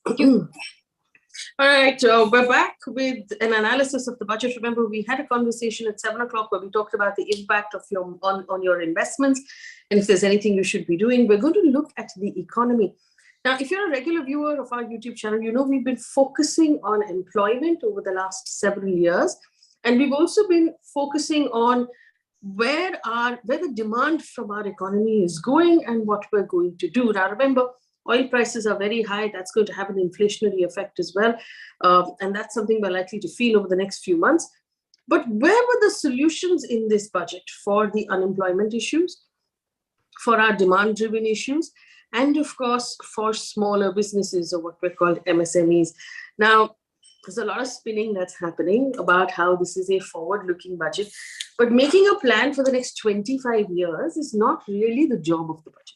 All right, we're back with an analysis of the budget. Remember, we had a conversation at 7 o'clock where we talked about the impact of on your investments and if there's anything you should be doing. We're going to look at the economy. Now, if you're a regular viewer of our YouTube channel, you know we've been focusing on employment over the last several years. And we've also been focusing on where the demand from our economy is going and what we're going to do. Now, remember, oil prices are very high. That's going to have an inflationary effect as well. And that's something we're likely to feel over the next few months. But where were the solutions in this budget for the unemployment issues, for our demand-driven issues, and of course, for smaller businesses or what we're called MSMEs? Now, there's a lot of spinning that's happening about how this is a forward-looking budget. But making a plan for the next 25 years is not really the job of the budget.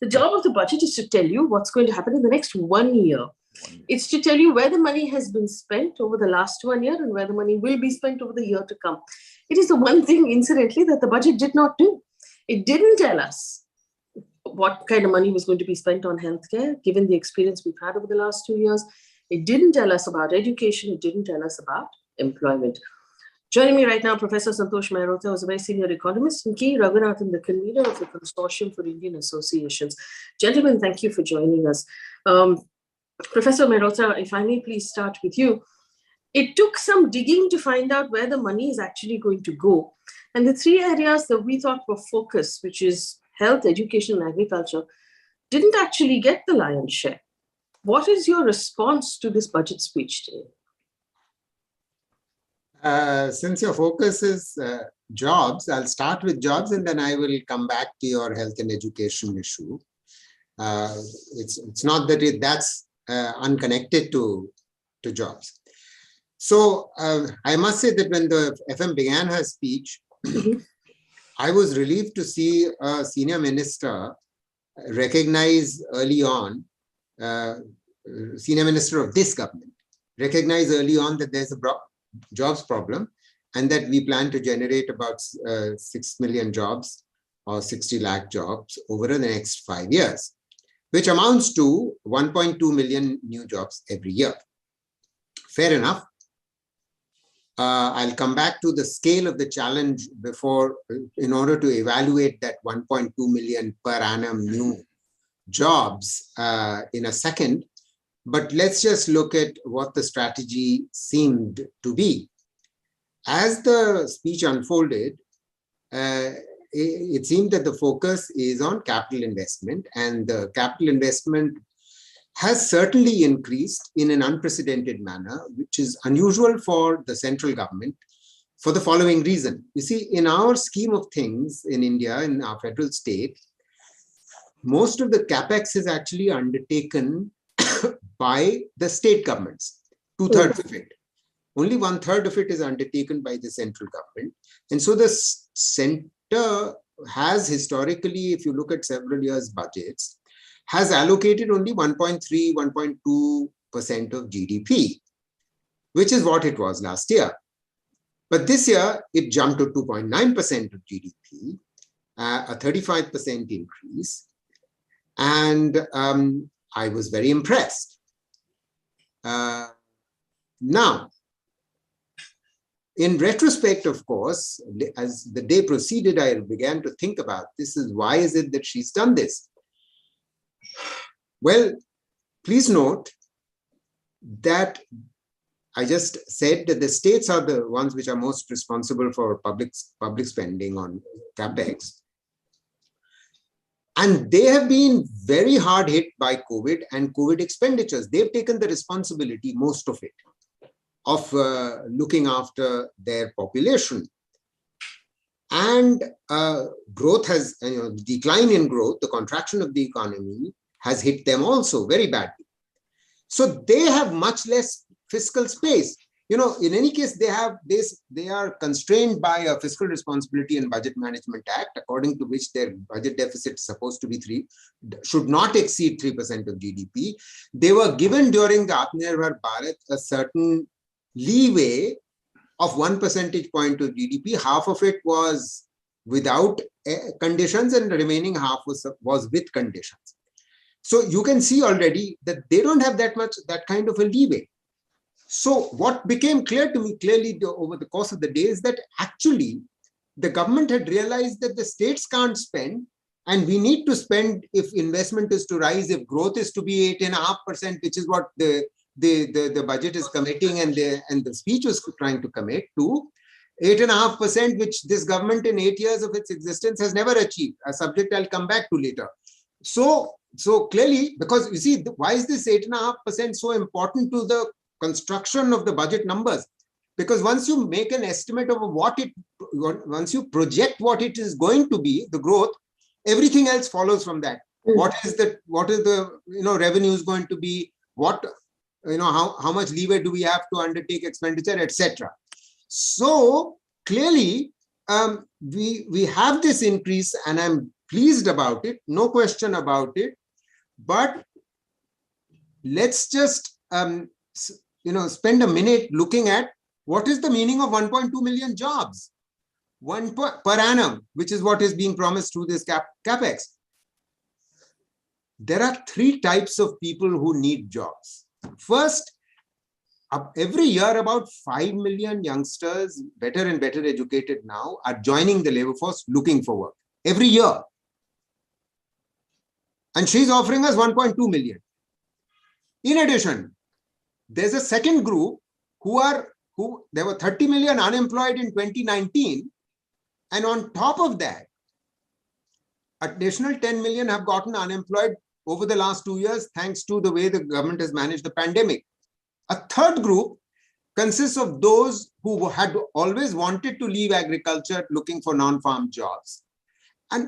The job of the budget is to tell you what's going to happen in the next 1 year. It's to tell you where the money has been spent over the last 1 year and where the money will be spent over the year to come. It is the one thing, incidentally, that the budget did not do. It didn't tell us what kind of money was going to be spent on healthcare, given the experience we've had over the last 2 years. It didn't tell us about education. It didn't tell us about employment. Joining me right now, Professor Santosh Mehrotra, who's a very senior economist, and K. Raghunathan, the convener of the Consortium for Indian Associations. Gentlemen, thank you for joining us. Professor Mehrotra, if I may please start with you. It took some digging to find out where the money is actually going to go. And the three areas that we thought were focused, which is health, education, and agriculture, didn't actually get the lion's share. What is your response to this budget speech today? Since your focus is jobs, I'll start with jobs and then I will come back to your health and education issue. It's not that that's unconnected to jobs. So I must say that when the FM began her speech, I was relieved to see a senior minister recognize early on, senior minister of this government, recognize early on that there's a jobs problem and that we plan to generate about 6 million jobs or 60 lakh jobs over the next 5 years, which amounts to 1.2 million new jobs every year. Fair enough. I'll come back to the scale of the challenge in order to evaluate that 1.2 million per annum new jobs in a second. But let's just look at what the strategy seemed to be. As the speech unfolded, it seemed that the focus is on capital investment, and the capital investment has certainly increased in an unprecedented manner, which is unusual for the central government for the following reason. You see, in our scheme of things in India, in our federal state, most of the capex is actually undertaken by the state governments, 2/3 of it. Only 1/3 of it is undertaken by the central government. And so the center has historically, if you look at several years' budgets, has allocated only 1.3, 1.2% of GDP, which is what it was last year. But this year, it jumped to 2.9% of GDP, a 35% increase. And I was very impressed. Now, in retrospect, of course, as the day proceeded, I began to think about this is why is it that she's done this? Well, please note that I just said that the states are the ones which are most responsible for public spending on capex. And they have been very hard hit by COVID and COVID expenditures. They've taken the responsibility, most of it, of looking after their population. And growth has, decline in growth, the contraction of the economy has hit them also very badly. So they have much less fiscal space. In any case, they are constrained by a Fiscal Responsibility and Budget Management Act, according to which their budget deficit is supposed to be should not exceed 3% of GDP. They were given during the Atmanirbhar Bharat a certain leeway of 1 percentage point of GDP. Half of it was without conditions and the remaining half was with conditions. So you can see already that they don't have that kind of a leeway. So what became clear to me clearly over the course of the day is that actually the government had realized that the states can't spend, and we need to spend if investment is to rise, if growth is to be 8.5%, which is what the budget is committing, and the speech was trying to commit to 8.5%, which this government in 8 years of its existence has never achieved, a subject I'll come back to later. So clearly, because you see, why is this 8.5% so important to the construction of the budget numbers? Because once you make an estimate of once you project what it is going to be, the growth, everything else follows from that. What is the revenues going to be? What, how much leeway do we have to undertake expenditure, etc. So clearly, we have this increase, and I'm pleased about it, no question about it. But let's just spend a minute looking at what is the meaning of 1.2 million jobs, per annum, which is what is being promised through this capex. There are three types of people who need jobs. First, every year about 5 million youngsters, better and better educated now, are joining the labor force looking for work. Every year. And she's offering us 1.2 million. In addition, there's a second group who there were 30 million unemployed in 2019. And on top of that, additional 10 million have gotten unemployed over the last 2 years, thanks to the way the government has managed the pandemic. A third group consists of those who had always wanted to leave agriculture looking for non-farm jobs.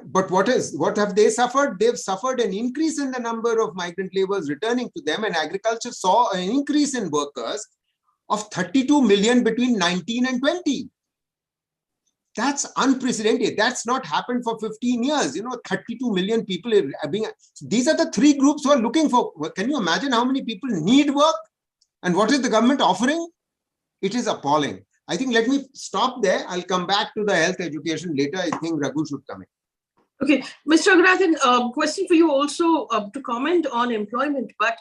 But what have they suffered? They've suffered an increase in the number of migrant laborers returning to them, and agriculture saw an increase in workers of 32 million between 19 and 20. That's unprecedented. That's not happened for 15 years. 32 million people are being. These are the three groups who are looking for work. Can you imagine how many people need work? And what is the government offering? It is appalling. I think let me stop there. I'll come back to the health education later. I think Raghu should come in. Okay, Mr. Raghunathan, question for you also to comment on employment. But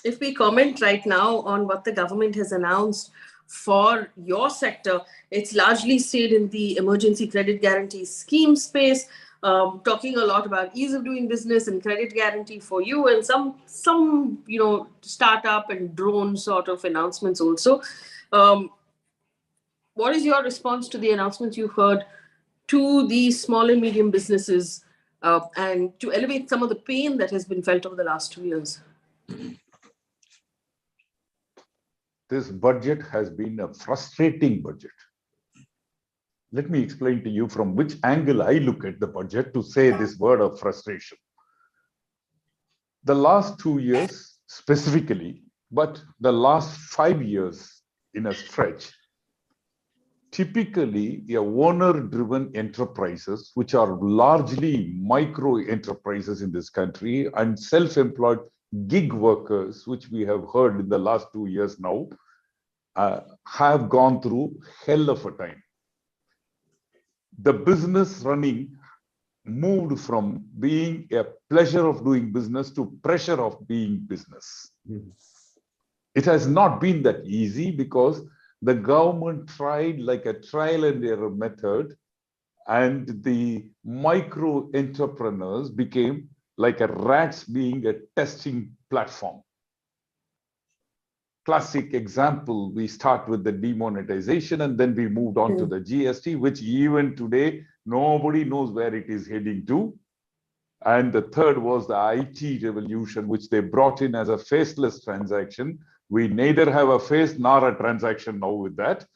if we comment right now on what the government has announced for your sector, it's largely stayed in the emergency credit guarantee scheme space, talking a lot about ease of doing business and credit guarantee for you, and some startup and drone sort of announcements also. What is your response to the announcements you've heard to these small and medium businesses and to elevate some of the pain that has been felt over the last 2 years? This budget has been a frustrating budget. Let me explain to you from which angle I look at the budget to say this word of frustration. The last 2 years specifically, but the last 5 years in a stretch, typically owner-driven enterprises, which are largely micro enterprises in this country, and self-employed gig workers, which we have heard in the last 2 years now, have gone through hell of a time. The business running moved from being a pleasure of doing business to pressure of being business. It has not been that easy because the government tried like a trial and error method, and the micro entrepreneurs became like a rats being a testing platform. Classic example, we start with the demonetization and then we moved on to the GST, which even today, nobody knows where it is heading to. And the third was the IT revolution, which they brought in as a faceless transaction. We neither have a face nor a transaction now with that.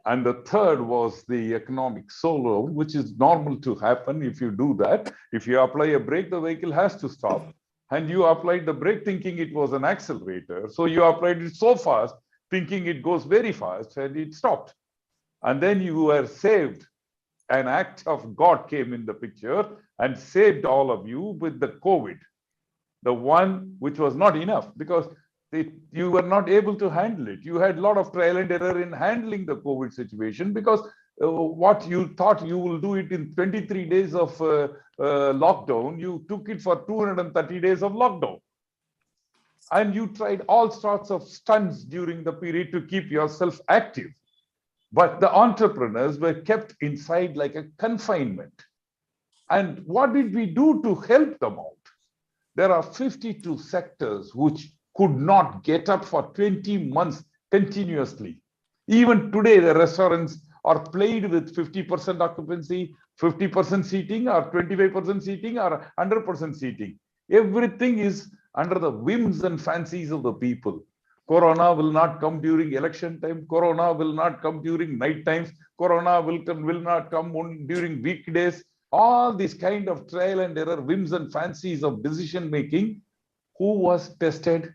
And the third was the economic slowdown, which is normal to happen if you do that. If you apply a brake, the vehicle has to stop. And you applied the brake thinking it was an accelerator. So you applied it so fast, thinking it goes very fast, and it stopped. And then you were saved. An act of God came in the picture and saved all of you with the COVID. The one which was not enough because you were not able to handle it. You had a lot of trial and error in handling the COVID situation because what you thought you will do it in 23 days of lockdown, you took it for 230 days of lockdown. And you tried all sorts of stunts during the period to keep yourself active. But the entrepreneurs were kept inside like a confinement. And what did we do to help them out? There are 52 sectors which could not get up for 20 months continuously. Even today, the restaurants are plagued with 50% occupancy, 50% seating, or 25% seating, or 100% seating. Everything is under the whims and fancies of the people. Corona will not come during election time. Corona will not come during night times. Corona will not come during weekdays. All these kind of trial and error, whims and fancies of decision making. Who was tested?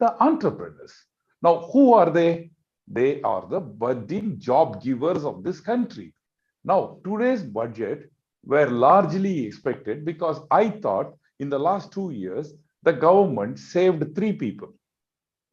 The entrepreneurs. Now, who are they? They are the budding job givers of this country. Now, today's budget were largely expected because I thought in the last 2 years, the government saved 3 people.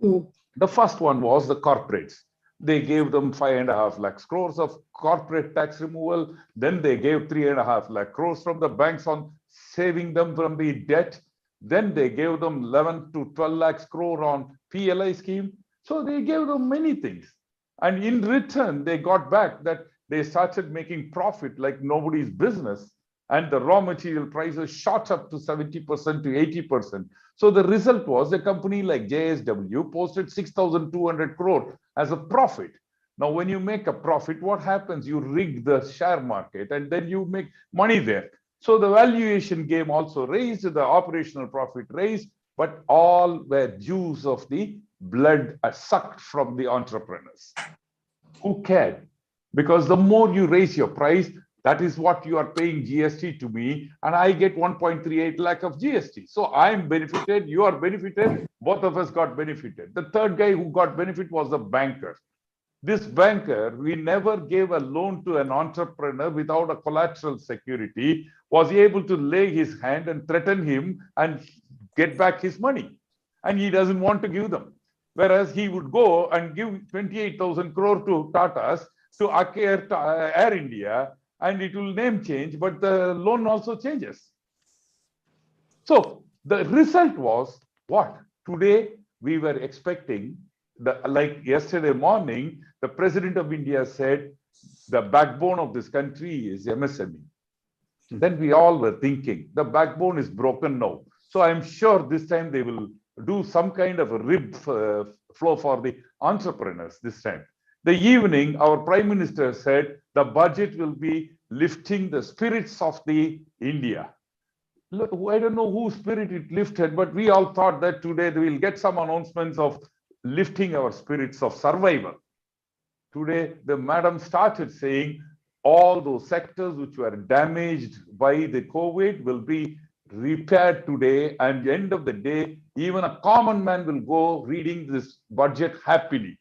The first one was the corporates. They gave them 5.5 lakh crores of corporate tax removal. Then they gave 3.5 lakh crores from the banks on saving them from the debt. Then they gave them 11 to 12 lakhs crore on PLI scheme. So they gave them many things. And in return, they got back that they started making profit like nobody's business. And the raw material prices shot up to 70% to 80%. So the result was a company like JSW posted 6,200 crore as a profit. Now, when you make a profit, what happens? You rig the share market and then you make money there. So the valuation game also raised, the operational profit raised, but all were juice of the blood sucked from the entrepreneurs. Who cared? Because the more you raise your price, that is what you are paying GST to me, and I get 1.38 lakh of GST. So I'm benefited, you are benefited, both of us got benefited. The third guy who got benefit was the banker. This banker, we never gave a loan to an entrepreneur without a collateral security, was able to lay his hand and threaten him and get back his money. And he doesn't want to give them. Whereas he would go and give 28,000 crore to Tatas, to acquire Air India, and it will name change, but the loan also changes. So the result was what? Today we were expecting, like yesterday morning, the President of India said, the backbone of this country is MSME. Then we all were thinking, the backbone is broken now. So I'm sure this time they will do some kind of a rib flow for the entrepreneurs this time. The evening, our Prime Minister said the budget will be lifting the spirits of the India. Look, I don't know whose spirit it lifted, but we all thought that today we will get some announcements of lifting our spirits of survival. Today, the madam started saying all those sectors which were damaged by the COVID will be repaired today, and at the end of the day, even a common man will go reading this budget happily.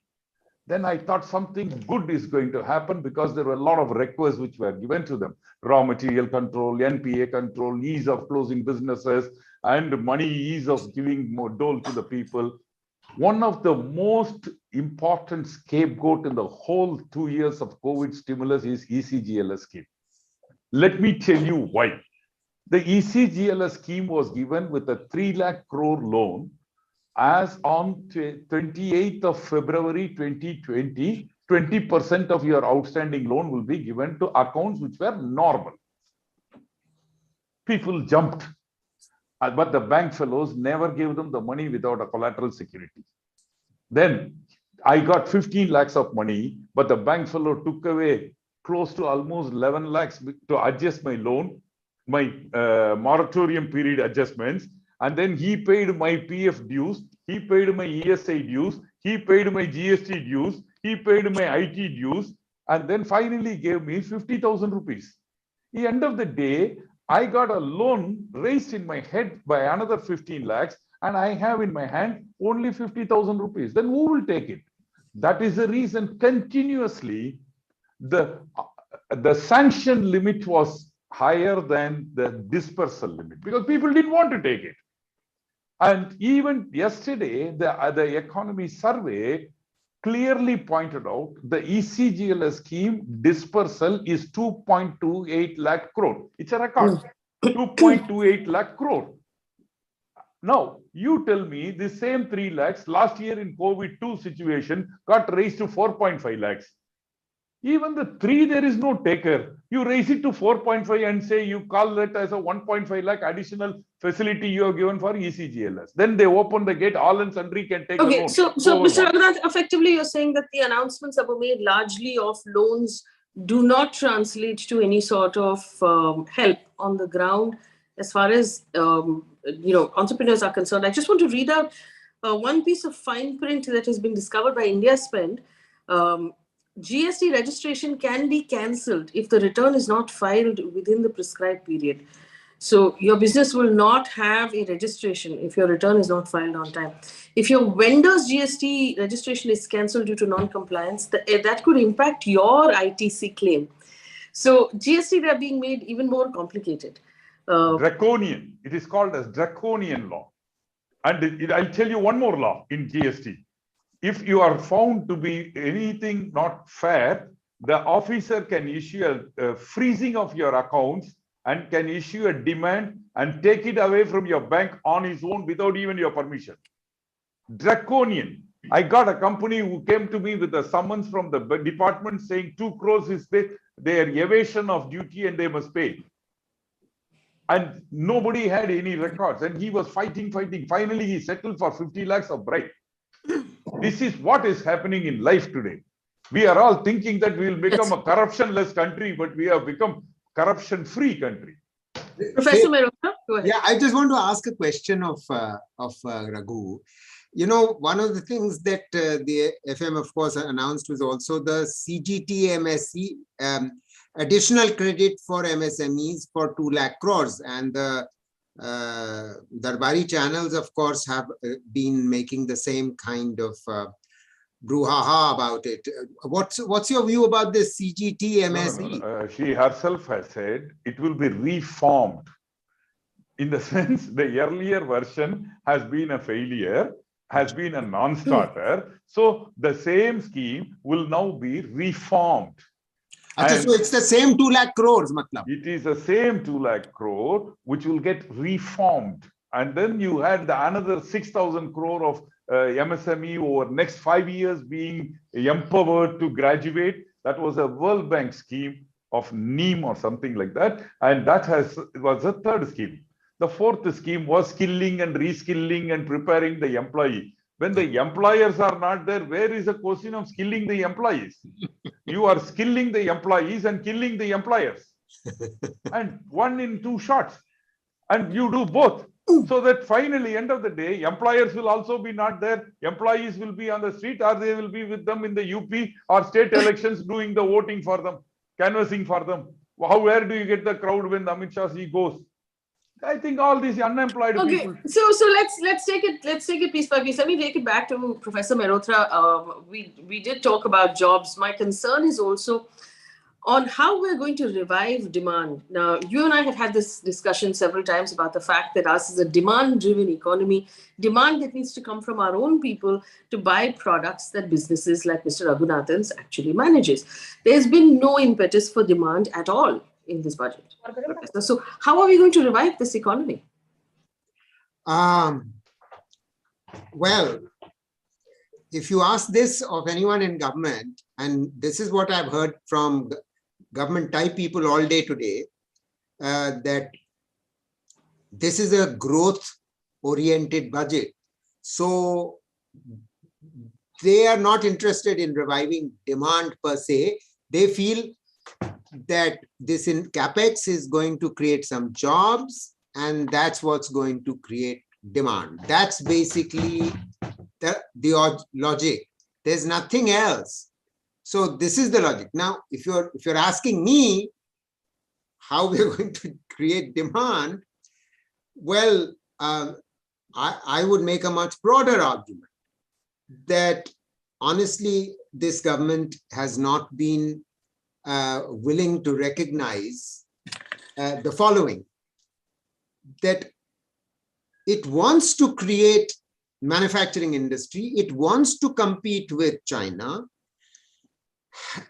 Then I thought something good is going to happen because there were a lot of requests which were given to them. Raw material control, NPA control, ease of closing businesses, and money ease of giving more dole to the people. One of the most important scapegoat in the whole 2 years of COVID stimulus is ECGLS scheme. Let me tell you why. The ECGLS scheme was given with a 3 lakh crore loan. As on 28th of February 2020, 20% of your outstanding loan will be given to accounts which were normal. People jumped, but the bank fellows never gave them the money without a collateral security. Then I got 15 lakhs of money, but the bank fellow took away close to almost 11 lakhs to adjust my loan, my moratorium period adjustments. And then he paid my PF dues, he paid my ESI dues, he paid my GST dues, he paid my IT dues, and then finally gave me 50,000 rupees. At the end of the day, I got a loan raised in my head by another 15 lakhs, and I have in my hand only 50,000 rupees. Then who will take it? That is the reason continuously the sanction limit was higher than the dispersal limit because people didn't want to take it. And even yesterday, the Economist survey clearly pointed out the ECGLS scheme dispersal is 2.28 lakh crore. It's a record, 2.28 lakh crore. Now, you tell me the same 3 lakhs last year in COVID-2 situation got raised to 4.5 lakhs. Even the 3, there is no taker. You raise it to 4.5 and say you call it as a 1.5 lakh additional facility you have given for ECGLS. Then they open the gate, all and sundry can take the loan. So Mr. Raghunath, effectively you're saying that the announcements that were made largely of loans do not translate to any sort of help on the ground as far as entrepreneurs are concerned. I just want to read out one piece of fine print that has been discovered by India Spend. GST registration can be cancelled if the return is not filed within the prescribed period. So your business will not have a registration if your return is not filed on time. If your vendor's GST registration is cancelled due to non-compliance, that could impact your ITC claim. So GST are being made even more complicated. Draconian. It is called as draconian law. And I'll tell you one more law in GST. If you are found to be anything not fair, the officer can issue a freezing of your accounts and can issue a demand and take it away from your bank on his own without even your permission. Draconian. I got a company who came to me with a summons from the department saying 2 crores is their evasion of duty and they must pay. And nobody had any records and he was fighting. Finally, he settled for 50 lakhs of bribe. This is what is happening in life today. We are all thinking that we will become a corruption-less country, but we have become corruption-free country. Professor Mehrotra, go ahead. Yeah, I just want to ask a question of Raghu. One of the things that the FM, of course, announced was also the CGT MSE, additional credit for MSMEs for 2 lakh crores. And the Darbari channels, of course, have been making the same kind of brouhaha about it. What's your view about this CGT MSE? No. She herself has said it will be reformed. In the sense, the earlier version has been a failure, has been a non-starter. So the same scheme will now be reformed. So it's the same 2 lakh crores, matlab. It is the same 2 lakh crore which will get reformed. And then you had another 6,000 crore of MSME over next 5 years being empowered to graduate. That was a World Bank scheme of NEEM or something like that. And that was the third scheme. The fourth scheme was skilling and reskilling and preparing the employee. When the employers are not there, where is the question of skilling the employees? You are skilling the employees and killing the employers. And 1 in 2 shots. And you do both. So that finally, end of the day, employers will also be not there. Employees will be on the street, or they will be with them in the UP or state elections doing the voting for them, canvassing for them. Where do you get the crowd when Amit Shah goes? I think all these unemployed people. So let's take it piece by piece. Let me take it back to Professor Mehrotra. We did talk about jobs. My concern is also on how we're going to revive demand. Now, you and I have had this discussion several times about the fact that ours is a demand-driven economy, demand that needs to come from our own people to buy products that businesses like Mr. Raghunathan's actually manages. There's been no impetus for demand at all in this budget. So how are we going to revive this economy? Well, if you ask this of anyone in government, and this is what I've heard from government type people all day today, that this is a growth oriented budget. So they are not interested in reviving demand per se. They feel that this in capex is going to create some jobs, and that's what's going to create demand. That's basically the logic. There's nothing else. So this is the logic. Now, if you're asking me how we're going to create demand, well, I would make a much broader argument that honestly, this government has not been willing to recognize the following, that it wants to create manufacturing industry. It wants to compete with China.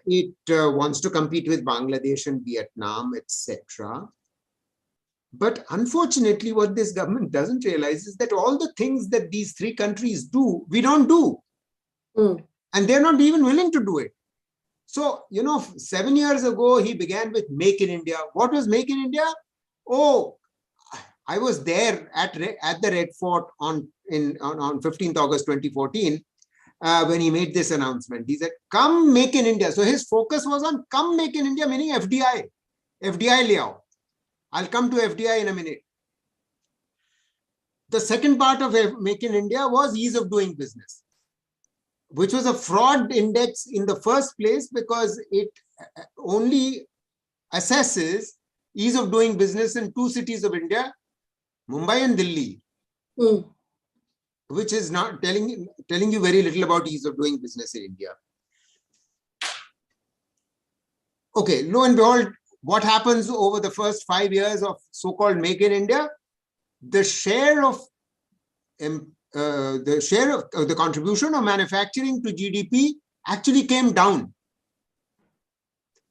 It wants to compete with Bangladesh and Vietnam, etc. But unfortunately, what this government doesn't realize is that all the things that these three countries do, we don't do. And they're not even willing to do it. So, 7 years ago, he began with Make in India. What was Make in India? Oh, I was there at the Red Fort on 15th August 2014 when he made this announcement. He said, come make in India. So his focus was on come make in India, meaning FDI. FDI liao. I'll come to FDI in a minute. The second part of Make in India was ease of doing business, which was a fraud index in the first place because it only assesses ease of doing business in two cities of India, Mumbai and Delhi, which is not telling you very little about ease of doing business in India. Okay, lo and behold, what happens over the first 5 years of so-called Make in India? The share of the contribution of manufacturing to GDP actually came down.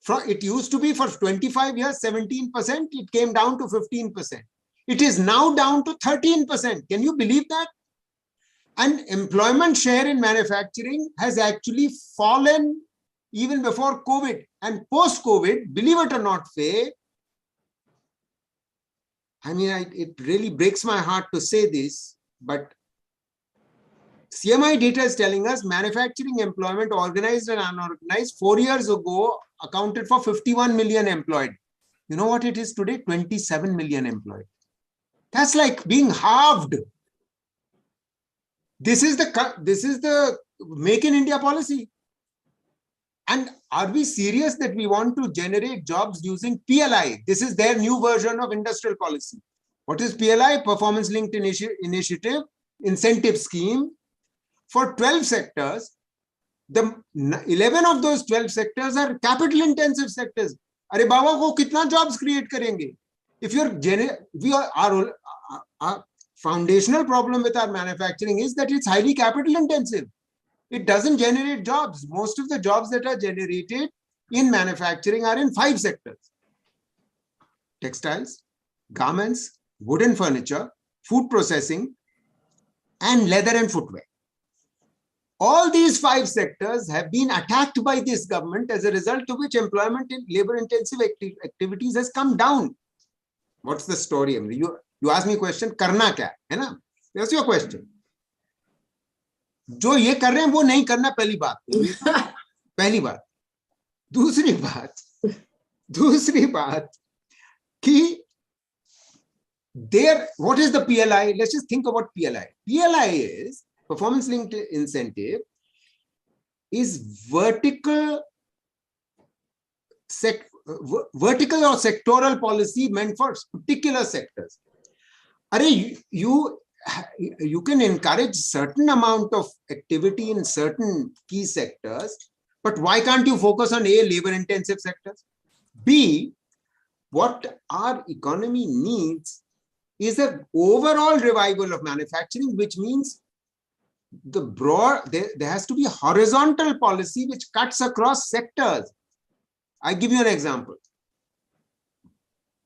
It used to be for 25 years, 17%. It came down to 15%. It is now down to 13%. Can you believe that? And employment share in manufacturing has actually fallen even before COVID. And post-COVID, believe it or not, Faye, I mean, it really breaks my heart to say this, but CMI data is telling us manufacturing employment, organized and unorganized, 4 years ago accounted for 51 million employed. You know what it is today? 27 million employed. That's like being halved. This is the Make in India policy. And are we serious that we want to generate jobs using PLI? This is their new version of industrial policy. What is PLI? Performance Linked Initiative, incentive scheme for 12 sectors. The 11 of those 12 sectors are capital intensive sectors. Are baba ko kitna jobs create karenge? If our foundational problem with our manufacturing is that it's highly capital intensive. It doesn't generate jobs. Most of the jobs that are generated in manufacturing are in 5 sectors: textiles, garments, wooden furniture, food processing, and leather and footwear. All these 5 sectors have been attacked by this government, as a result of which employment in labor-intensive activities has come down. What's the story? You ask me a question, karna kya hai na? That's your question. जो ये कर रहे हैं वो नहीं करना, पहली बात. दूसरी बात कि what is the PLI? Let's just think about PLI. PLI is performance linked incentive, is vertical or sectoral policy meant for particular sectors. You can encourage certain amount of activity in certain key sectors, but why can't you focus on A, labor intensive sectors? B, what our economy needs is an overall revival of manufacturing, which means there has to be a horizontal policy which cuts across sectors. I give you an example.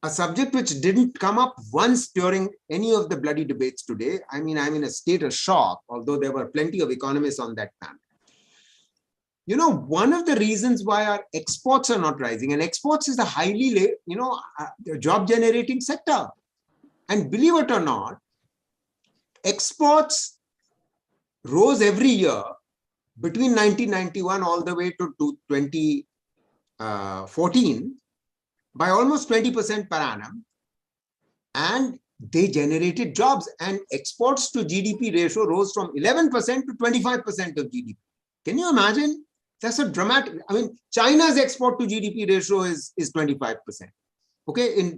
A subject which didn't come up once during any of the bloody debates today. I mean, I'm in a state of shock, although there were plenty of economists on that panel. One of the reasons why our exports are not rising, and exports is a highly, job-generating sector. And believe it or not, exports rose every year between 1991 all the way to 2014 by almost 20% per annum, and they generated jobs, and exports to GDP ratio rose from 11% to 25% of GDP. Can you imagine? That's a dramatic, China's export to GDP ratio is 25%. Okay,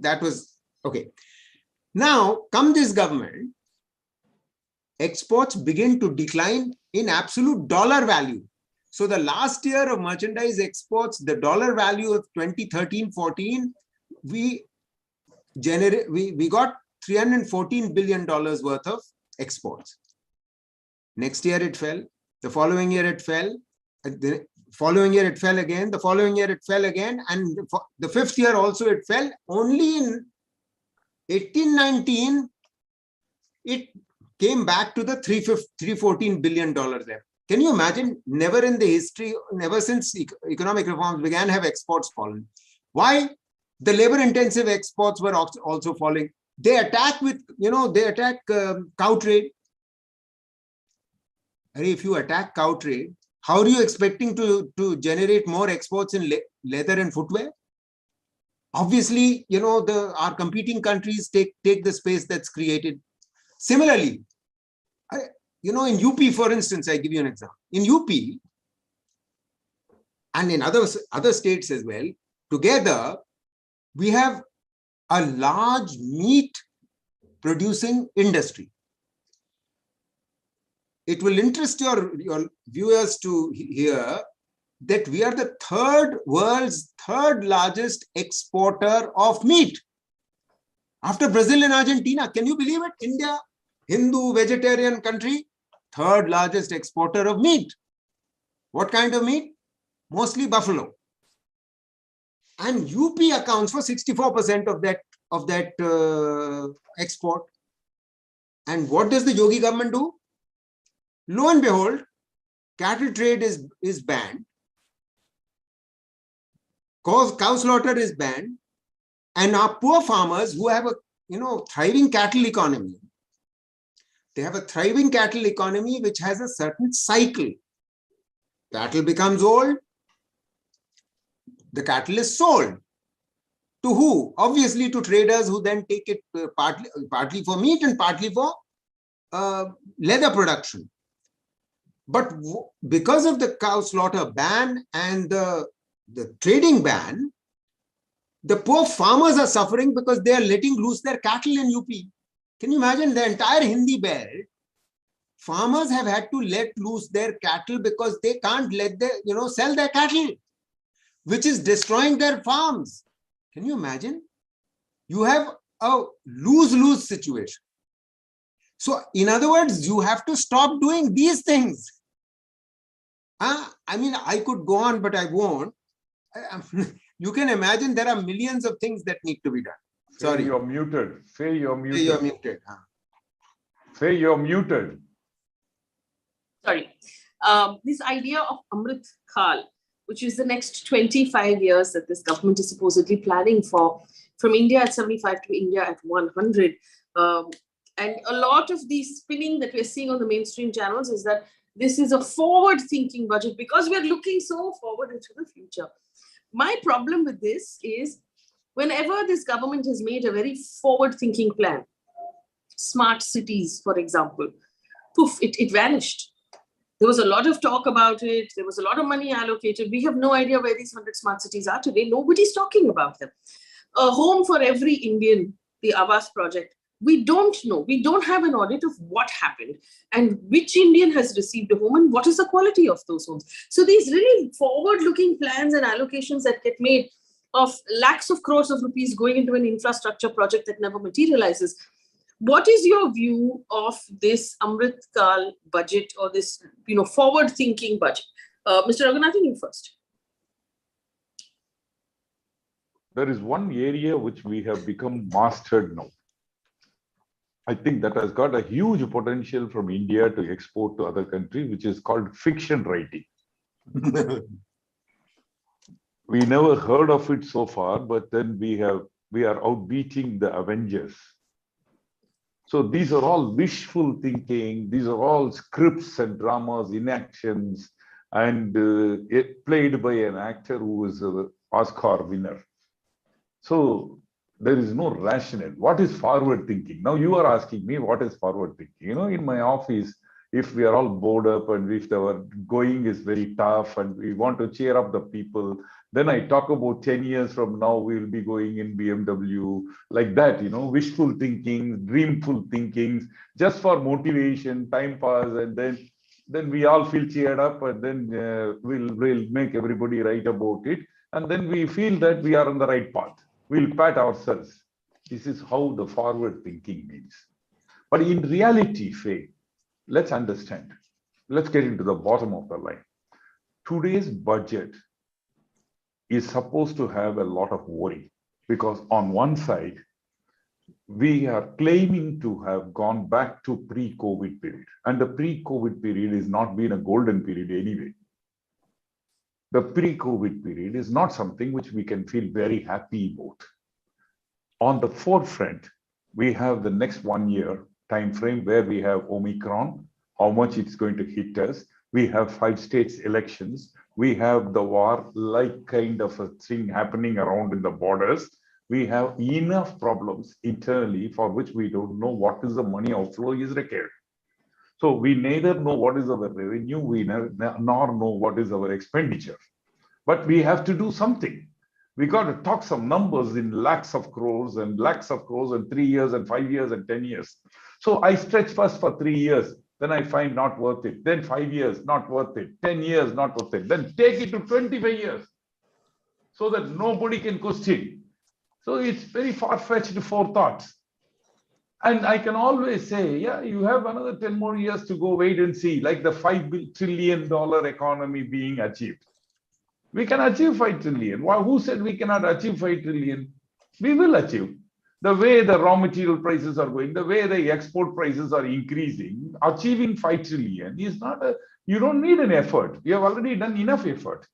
okay. Now, come this government, exports begin to decline in absolute dollar value. So the last year of merchandise exports, the dollar value of 2013-14, we got $314 billion worth of exports. Next year it fell. The following year it fell. The following year it fell again. The following year it fell again. And the fifth year also it fell. Only in 1819, it came back to the $314 billion level. Can you imagine? Never in the history, never since economic reforms began, have exports fallen. Why? The labor-intensive exports were also falling. They attack with, they attack cow trade. If you attack cow trade, how are you expecting to generate more exports in leather and footwear? Obviously, our competing countries take the space that's created. Similarly, in UP, for instance, I give you an example. In UP and in other states as well, together, we have a large meat producing industry. It will interest your viewers to hear that we are the world's third largest exporter of meat. After Brazil and Argentina, can you believe it? India, Hindu, vegetarian country, third largest exporter of meat. What kind of meat? Mostly buffalo. And UP accounts for 64% of that export. And what does the Yogi government do? Lo and behold, cattle trade is banned. Cow slaughter is banned. And our poor farmers who have a thriving cattle economy, they have a thriving cattle economy which has a certain cycle. Cattle becomes old. The cattle is sold. To who? Obviously to traders who then take it partly for meat and partly for leather production. But because of the cow slaughter ban and the trading ban, the poor farmers are suffering because they are letting loose their cattle in UP. Can you imagine the entire Hindi belt? Farmers have had to let loose their cattle because they can't sell their cattle, which is destroying their farms. Can you imagine? You have a lose-lose situation. So, in other words, you have to stop doing these things. I could go on, but I won't. You can imagine there are millions of things that need to be done. Sorry. Faye, you're muted. Faye, you're muted. Faye, you're muted. Faye, you're muted. Sorry. This idea of Amrit Kal, which is the next 25 years that this government is supposedly planning for, from India at 75 to India at 100. And a lot of the spinning that we're seeing on the mainstream channels is that this is a forward-thinking budget because we're looking so forward into the future. My problem with this is whenever this government has made a very forward-thinking plan, smart cities, for example, poof, it vanished. There was a lot of talk about it. There was a lot of money allocated. We have no idea where these 100 smart cities are today. Nobody's talking about them. A home for every Indian, the Awas project. We don't know. We don't have an audit of what happened and which Indian has received a home and what is the quality of those homes. So these really forward-looking plans and allocations that get made of lakhs of crores of rupees going into an infrastructure project that never materializes. What is your view of this Amrit Kal budget or this forward-thinking budget? Mr. Raghunathan, you first. There is one area which we have become mastered now. I think that has got a huge potential from India to export to other countries, which is called fiction writing. We never heard of it so far, but then we are outbeating the Avengers. So these are all wishful thinking. These are all scripts and dramas, inactions, and played by an actor who is an Oscar winner. So there is no rationale. What is forward thinking? Now you are asking me what is forward thinking. In my office, if we are all bored up and if our going is very tough and we want to cheer up the people, then I talk about 10 years from now, we will be going in BMW, like that, wishful thinking, dreamful thinkings, just for motivation, time pass, and then we all feel cheered up, and then we'll make everybody write about it. And then we feel that we are on the right path. We'll pat ourselves. This is how the forward thinking means. But in reality, Faye, let's understand. Let's get into the bottom of the line. Today's budget is supposed to have a lot of worry because on one side, we are claiming to have gone back to pre-COVID period. And the pre-COVID period has not been a golden period anyway. The pre-COVID period is not something which we can feel very happy about. On the forefront, we have the next 1 year time frame where we have Omicron, how much it's going to hit us. We have 5 states elections. We have the war-like kind of a thing happening around in the borders. We have enough problems internally for which we don't know what is the money outflow is required. So we neither know what is our revenue, we nor know what is our expenditure. But we have to do something. We got to talk some numbers in lakhs of crores and 3 years and 5 years and 10 years. So I stretch first for 3 years, then I find not worth it. Then 5 years, not worth it. 10 years, not worth it. Then take it to 25 years so that nobody can question. So it's very far-fetched forethoughts. And I can always say, yeah, you have another 10 more years to go, wait and see, like the $5 trillion economy being achieved. We can achieve 5 trillion. Who said we cannot achieve 5 trillion? We will achieve. The way the raw material prices are going, the way the export prices are increasing, achieving 5 trillion is not you don't need an effort. You have already done enough effort.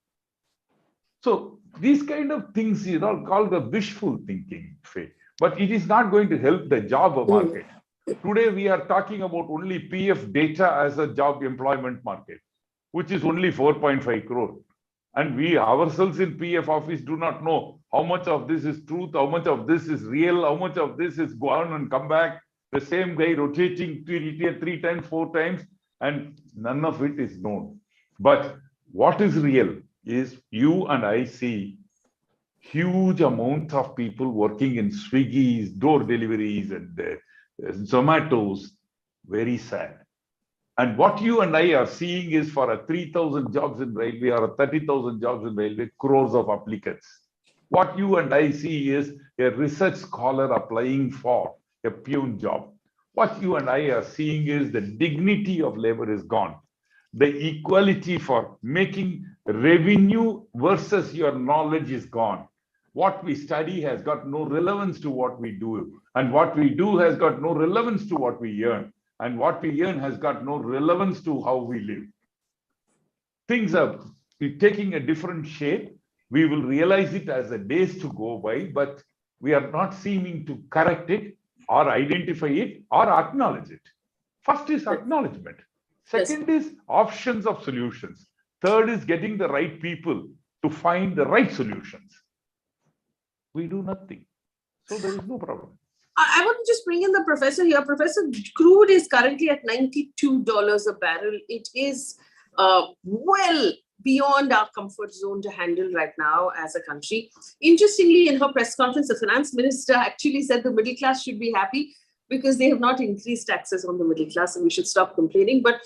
So these kind of things is all called the wishful thinking, Faye. But it is not going to help the job market. Today we are talking about only PF data as a job employment market, which is only 4.5 crore. And we ourselves in PF office do not know how much of this is truth, how much of this is real, how much of this is go on and come back. The same guy rotating 3 times, 4 times, and none of it is known. But what is real is you and I see huge amount of people working in Swiggy's, door deliveries and Zomato's, very sad. And what you and I are seeing is for a 3,000 jobs in railway or a 30,000 jobs in railway, crores of applicants. What you and I see is a research scholar applying for a peon job. What you and I are seeing is the dignity of labor is gone. The equality for making revenue versus your knowledge is gone. What we study has got no relevance to what we do. And what we do has got no relevance to what we earn. And what we earn has got no relevance to how we live. Things are taking a different shape. We will realize it as the days to go by, but we are not seeming to correct it or identify it or acknowledge it. First is acknowledgement. Second is options of solutions. Third is getting the right people to find the right solutions. We do nothing. So there is no problem. I want to just bring in the professor here. Professor, crude is currently at $92 a barrel. It is well beyond our comfort zone to handle right now as a country. Interestingly, in her press conference, the finance minister actually said the middle class should be happy because they have not increased taxes on the middle class and we should stop complaining. But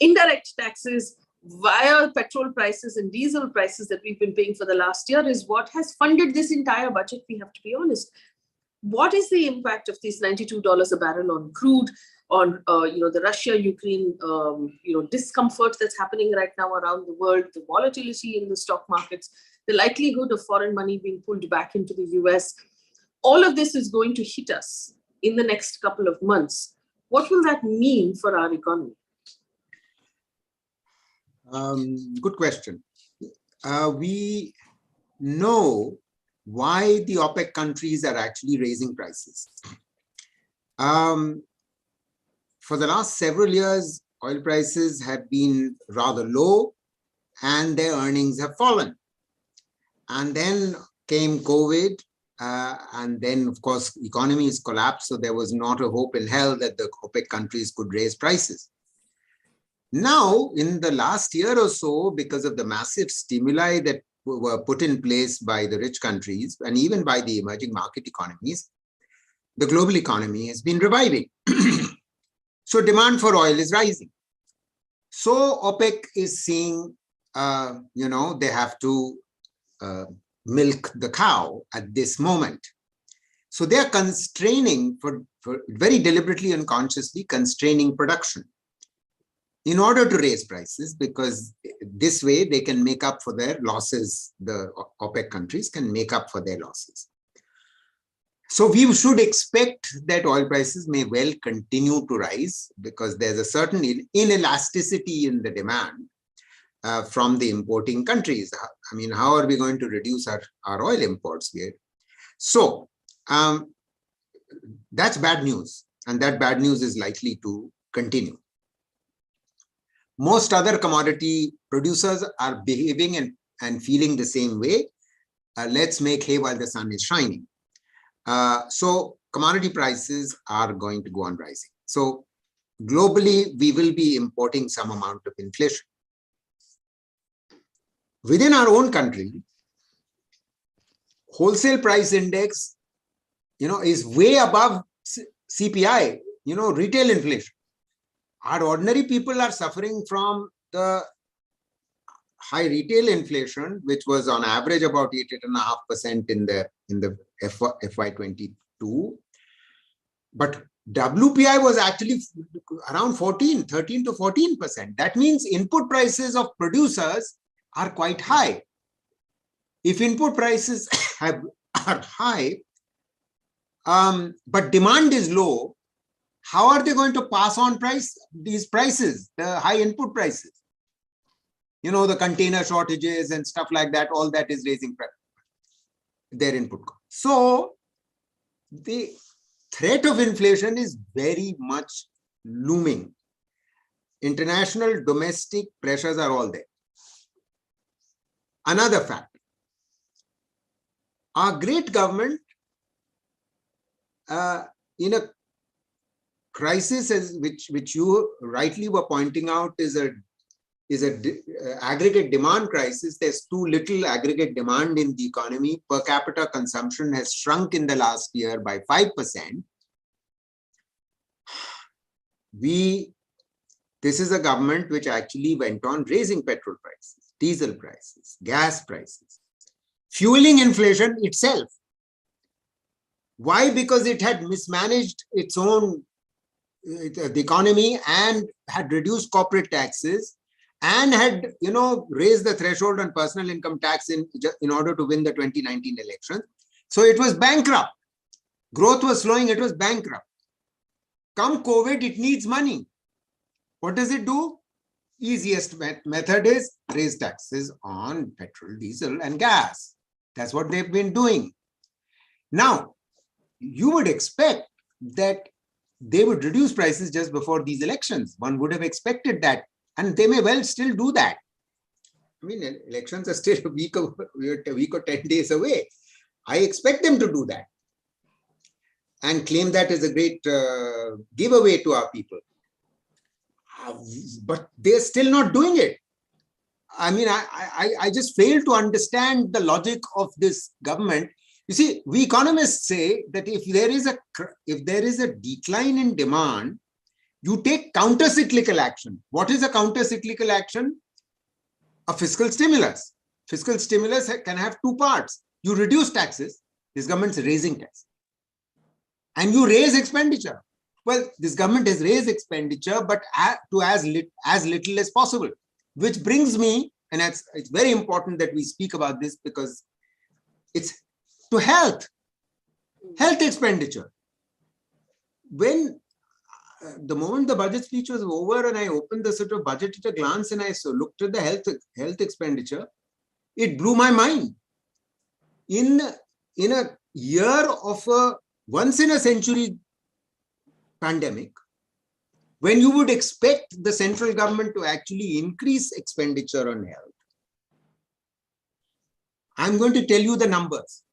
indirect taxes via petrol prices and diesel prices that we've been paying for the last year is what has funded this entire budget, we have to be honest. What is the impact of these $92 a barrel on crude, on the Russia-Ukraine discomfort that's happening right now around the world, the volatility in the stock markets, the likelihood of foreign money being pulled back into the US? All of this is going to hit us in the next couple of months. What will that mean for our economy? Good question. We know why the OPEC countries are actually raising prices. For the last several years, oil prices have been rather low and their earnings have fallen. And then came COVID, and then, of course, economies collapsed, so there was not a hope in hell that the OPEC countries could raise prices. Now, in the last year or so, because of the massive stimuli that were put in place by the rich countries and even by the emerging market economies, the global economy has been reviving. So demand for oil is rising. So OPEC is seeing, they have to milk the cow at this moment. So they are constraining, for very deliberately and consciously constraining production. in order to raise prices, because this way they can make up for their losses. The OPEC countries can make up for their losses. So we should expect that oil prices may well continue to rise, because there's a certain inelasticity in the demand from the importing countries. I mean, how are we going to reduce our oil imports here? So that's bad news, and that bad news is likely to continue. Most other commodity producers are behaving and feeling the same way. Let's make hay while the sun is shining. So commodity prices are going to go on rising. So globally, we will be importing some amount of inflation. Within our own country, wholesale price index, is way above CPI, retail inflation. Our ordinary people are suffering from the high retail inflation, which was on average about 8.5% in the FY22. But WPI was actually around 13 to 14%. That means input prices of producers are quite high. If input prices are high, but demand is low, how are they going to pass on these prices, the high input prices? The container shortages and stuff like that, all that is raising their input cost. So the threat of inflation is very much looming. International, domestic pressures are all there. Another fact, our great government, in a crisis which you rightly were pointing out is a aggregate demand crisis. There's too little aggregate demand in the economy. Per capita consumption has shrunk in the last year by 5%. This is a government which actually went on raising petrol prices, diesel prices, gas prices, fueling inflation itself. Why? Because it had mismanaged its own the economy and had reduced corporate taxes and had raised the threshold on personal income tax in order to win the 2019 election. So it was bankrupt. Growth was slowing, it was bankrupt. Come COVID, it needs money. What does it do? Easiest method is raise taxes on petrol, diesel and gas. That's what they've been doing. Now, you would expect that they would reduce prices just before these elections. One would have expected that, and they may well still do that. I mean, elections are still a week or 10 days away. I expect them to do that and claim that as a great giveaway to our people. But they're still not doing it. I mean, I just fail to understand the logic of this government. You see, we economists say that if there is a decline in demand, you take counter-cyclical action. What is a counter-cyclical action? A fiscal stimulus. Fiscal stimulus can have two parts. You reduce taxes. This government's raising taxes. And you raise expenditure. Well, this government has raised expenditure, but to as little as possible. Which brings me, and it's very important that we speak about this because it's to health expenditure. When the moment the budget speech was over and I opened the sort of budget at a glance and I looked at the health expenditure, it blew my mind. In a year of a once in a century pandemic, when you would expect the central government to actually increase expenditure on health, I'm going to tell you the numbers.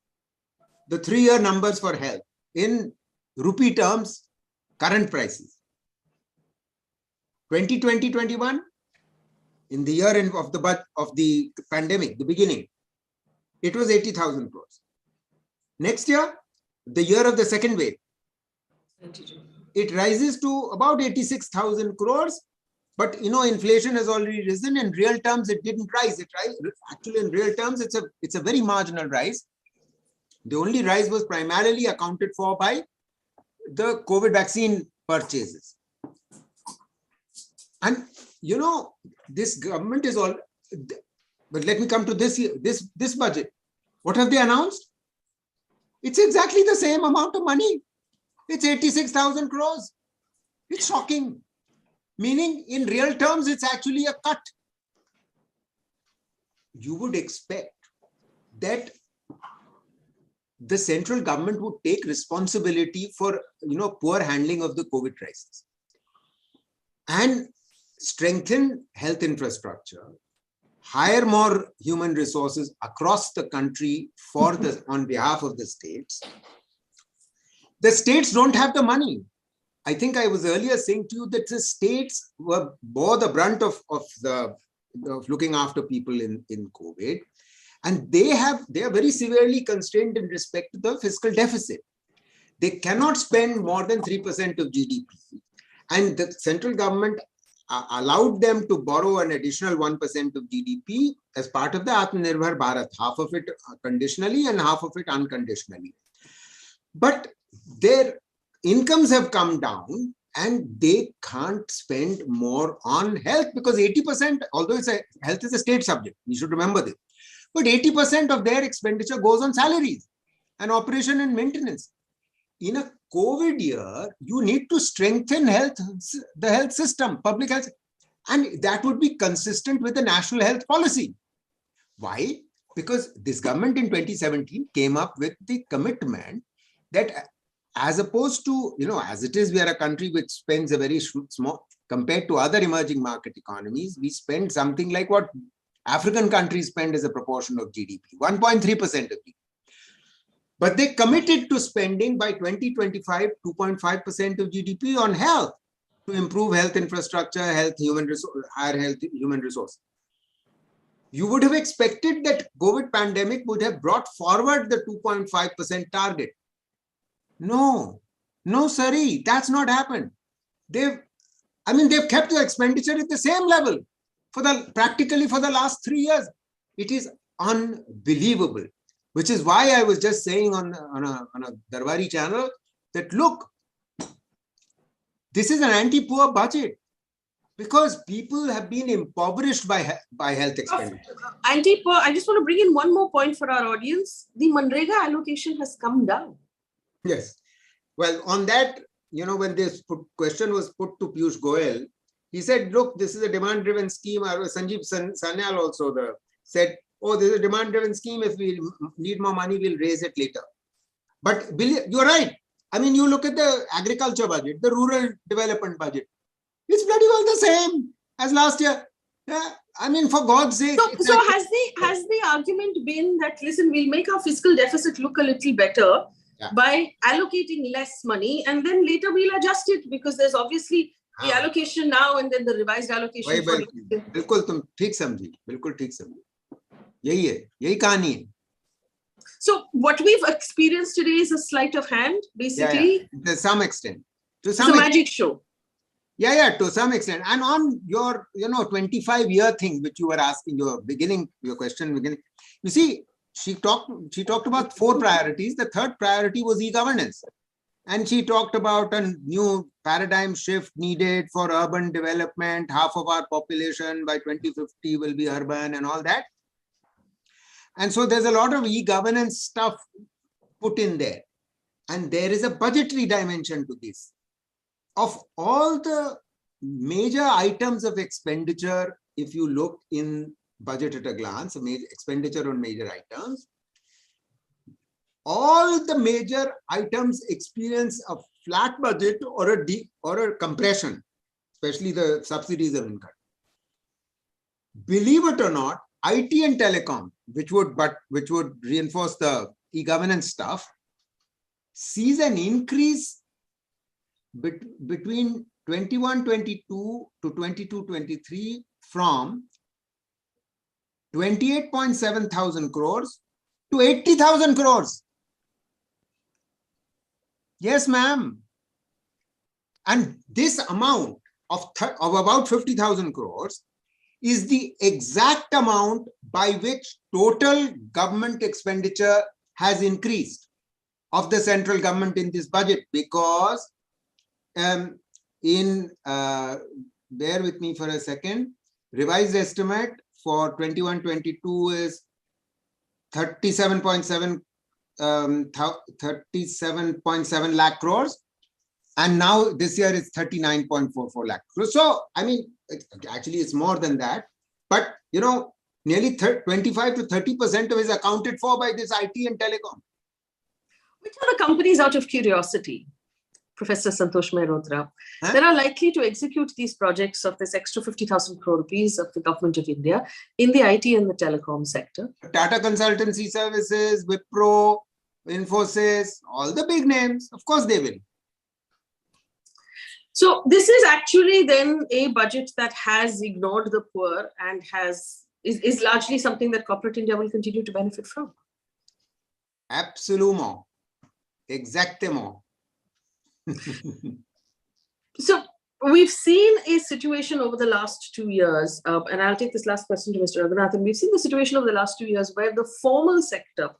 The 3-year numbers for health in rupee terms, current prices. 2020-21, in the year of the pandemic, the beginning, it was 80,000 crores. Next year, the year of the second wave, it rises to about 86,000 crores. But inflation has already risen. In real terms, it didn't rise. Actually, in real terms, it's a very marginal rise. The only rise was primarily accounted for by the COVID vaccine purchases. And this government is all, but let me come to this year, this budget. What have they announced? It's exactly the same amount of money. It's 86,000 crores. It's shocking. Meaning, in real terms, it's actually a cut. You would expect that the central government would take responsibility for, poor handling of the COVID crisis and strengthen health infrastructure, hire more human resources across the country on behalf of the states. The states don't have the money. I think I was earlier saying to you that the states bore the brunt of looking after people in COVID, and they are very severely constrained in respect to the fiscal deficit. They cannot spend more than 3% of GDP, and the central government allowed them to borrow an additional 1% of GDP as part of the Atmanirbhar Bharat, half of it conditionally and half of it unconditionally. But their incomes have come down and they can't spend more on health because 80%, although health is a state subject, we should remember this, but 80% of their expenditure goes on salaries and operation and maintenance. In a COVID year, you need to strengthen the health system, public health, and that would be consistent with the national health policy. Why? Because this government in 2017 came up with the commitment that as opposed to, as it is, we are a country which spends a very small, compared to other emerging market economies, we spend something like what African countries spend as a proportion of GDP, 1.3% of GDP. But they committed to spending by 2025, 2.5% of GDP on health to improve health infrastructure, higher health human resources. You would have expected that COVID pandemic would have brought forward the 2.5% target. No, sorry, that's not happened. They've kept the expenditure at the same level practically for the last 3 years. It is unbelievable, which is why I was just saying on a Darwari channel that, look, this is an anti-poor budget because people have been impoverished by health expenditure. Anti-poor, I just want to bring in one more point for our audience. The Manrega allocation has come down. Yes. Well, on that, when this question was put to Piyush Goyal, he said, look, this is a demand-driven scheme. Sanjeev Sanyal also said, oh, this is a demand-driven scheme. If we need more money, we'll raise it later. But you're right. You look at the agriculture budget, the rural development budget. It's bloody well the same as last year. Yeah, for God's sake. So has the argument been that, listen, we'll make our fiscal deficit look a little better by allocating less money, and then later we'll adjust it because there's obviously the allocation now and then the revised allocation. बिल्कुल तुम ठीक समझी, बिल्कुल ठीक समझी. यही कहानी है. So what we've experienced today is a sleight of hand, basically. Yeah. To some extent. It's a magic show. Yeah, to some extent. And on your, 25-year thing, which you were asking, your question beginning, you see, she talked about 4 priorities. The third priority was e-governance. And she talked about a new paradigm shift needed for urban development. Half of our population by 2050 will be urban and all that. And so there's a lot of e-governance stuff put in there. And there is a budgetary dimension to this. Of all the major items of expenditure, if you look in budget at a glance, expenditure on major items, all the major items experience a flat budget or a compression, especially the subsidies of income. Believe it or not, IT and telecom, which would reinforce the e-governance stuff, sees an increase between 21-22 to 22-23 from 28.7 thousand crores to 80,000 crores. Yes, ma'am. And this amount of about 50,000 crores is the exact amount by which total government expenditure has increased of the central government in this budget, because in bear with me for a second. Revised estimate for 21-22 is 37.7 lakh crores. And now this year it's 39.44 lakh crores. So, I mean, actually it's more than that. But, you know, nearly 25 to 30% of it is accounted for by this IT and telecom. Which are the companies, out of curiosity, Professor Santosh Mehrotra, that are likely to execute these projects of this extra 50,000 crore rupees of the government of India in the IT and the telecom sector? Tata Consultancy Services, Wipro, Infosys, all the big names, of course they will. So this is actually then a budget that has ignored the poor and is largely something that corporate India will continue to benefit from. Absolument. Exactement. So we've seen a situation over the last 2 years, and I'll take this last question to Mr. Raghunathan. We've seen the situation over the last 2 years where the formal sector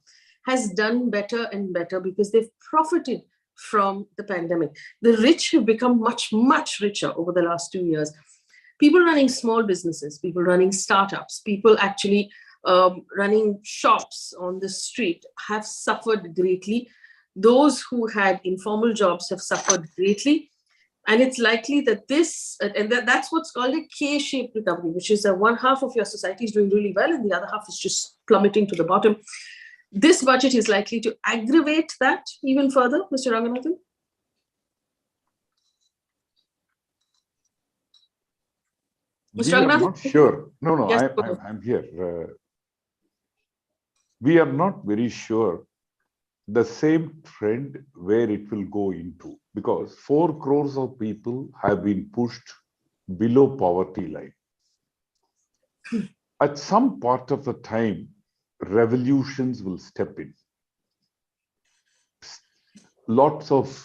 has done better and better because they've profited from the pandemic. The rich have become much, much richer over the last 2 years. People running small businesses, people running startups, people actually running shops on the street have suffered greatly. Those who had informal jobs have suffered greatly. And it's likely that that's what's called a K-shaped recovery, which is that one half of your society is doing really well and the other half is just plummeting to the bottom. This budget is likely to aggravate that even further, Mr. Raghunathan? Mr. We are Raghunathan? not sure. No, Yes, I'm here. We are not very sure the same trend where it will go into, because 4 crores of people have been pushed below poverty line. At some part of the time, revolutions will step in. Lots of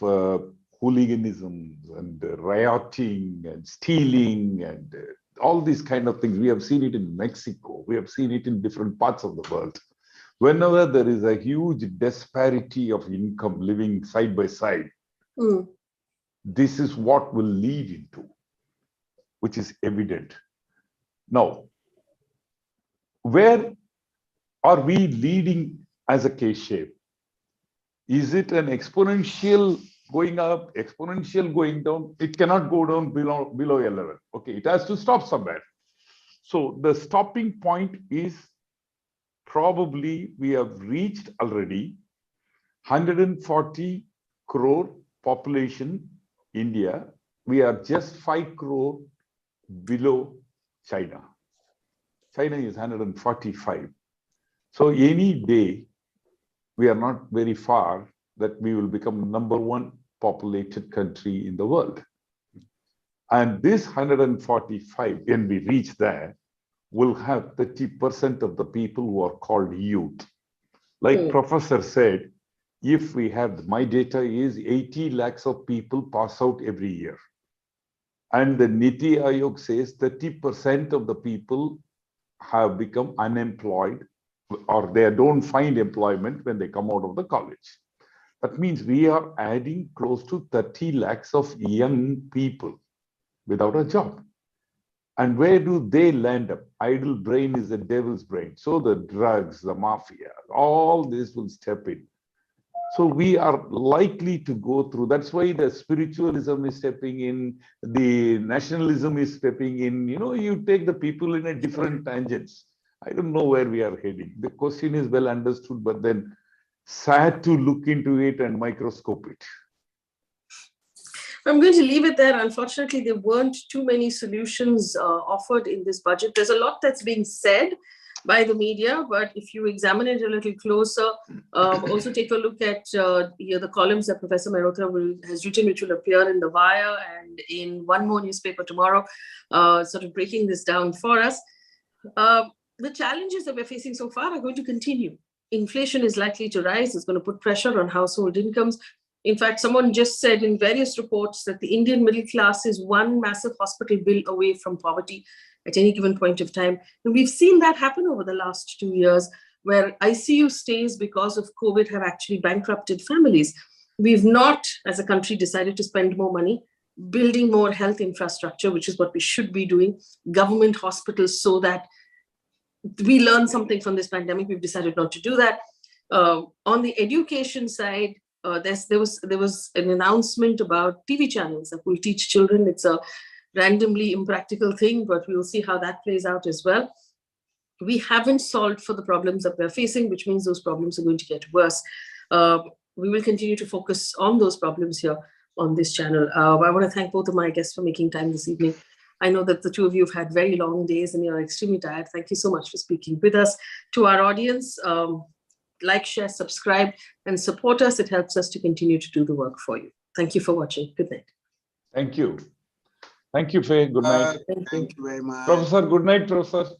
hooliganism and rioting and stealing and all these kind of things. We have seen it in Mexico. We have seen it in different parts of the world. Whenever there is a huge disparity of income living side by side, this is what will lead into, which is evident. Now, where are we leading as a K-shape? Is it an exponential going up, exponential going down? It cannot go down below 11. Okay, it has to stop somewhere. So the stopping point is probably we have reached already 140 crore population India. We are just 5 crore below China. China is 145. So any day, we are not very far that we will become #1 populated country in the world. And this 145, when we reach there, will have 30% of the people who are called youth. Like Professor said, if we have, my data is 80 lakhs of people pass out every year. And the Niti Aayog says 30% of the people have become unemployed or they don't find employment when they come out of the college. That means we are adding close to 30 lakhs of young people without a job. And where do they land up? Idle brain is the devil's brain. So the drugs, the mafia, all this will step in. So we are likely to go through. That's why the spiritualism is stepping in, the nationalism is stepping in. You know, you take the people in a different tangents. I don't know where we are heading. The question is well understood, but then sad to look into it and microscope it. I'm going to leave it there. Unfortunately, there weren't too many solutions offered in this budget. There's a lot that's being said by the media, but if you examine it a little closer, also take a look at the columns that Professor Mehrotra has written, which will appear in The Wire and in one more newspaper tomorrow, sort of breaking this down for us. The challenges that we're facing so far are going to continue. Inflation is likely to rise. It's going to put pressure on household incomes. In fact, someone just said in various reports that the Indian middle class is one massive hospital bill away from poverty at any given point of time. And we've seen that happen over the last 2 years, where ICU stays because of COVID have actually bankrupted families. We've not, as a country, decided to spend more money. building more health infrastructure, which is what we should be doing, government hospitals, so that we learn something from this pandemic. We've decided not to do that. On the education side, there was an announcement about TV channels that will teach children. It's a randomly impractical thing, but we'll see how that plays out as well. We haven't solved for the problems that we're facing, which means those problems are going to get worse. We will continue to focus on those problems here on this channel. I want to thank both of my guests for making time this evening. I know that the two of you have had very long days and you're extremely tired. Thank you so much for speaking with us. To our audience, like, share, subscribe, and support us. It helps us to continue to do the work for you. Thank you for watching. Good night. Thank you. Thank you, Faye. Good night. Thank you very much. Professor, good night, Professor.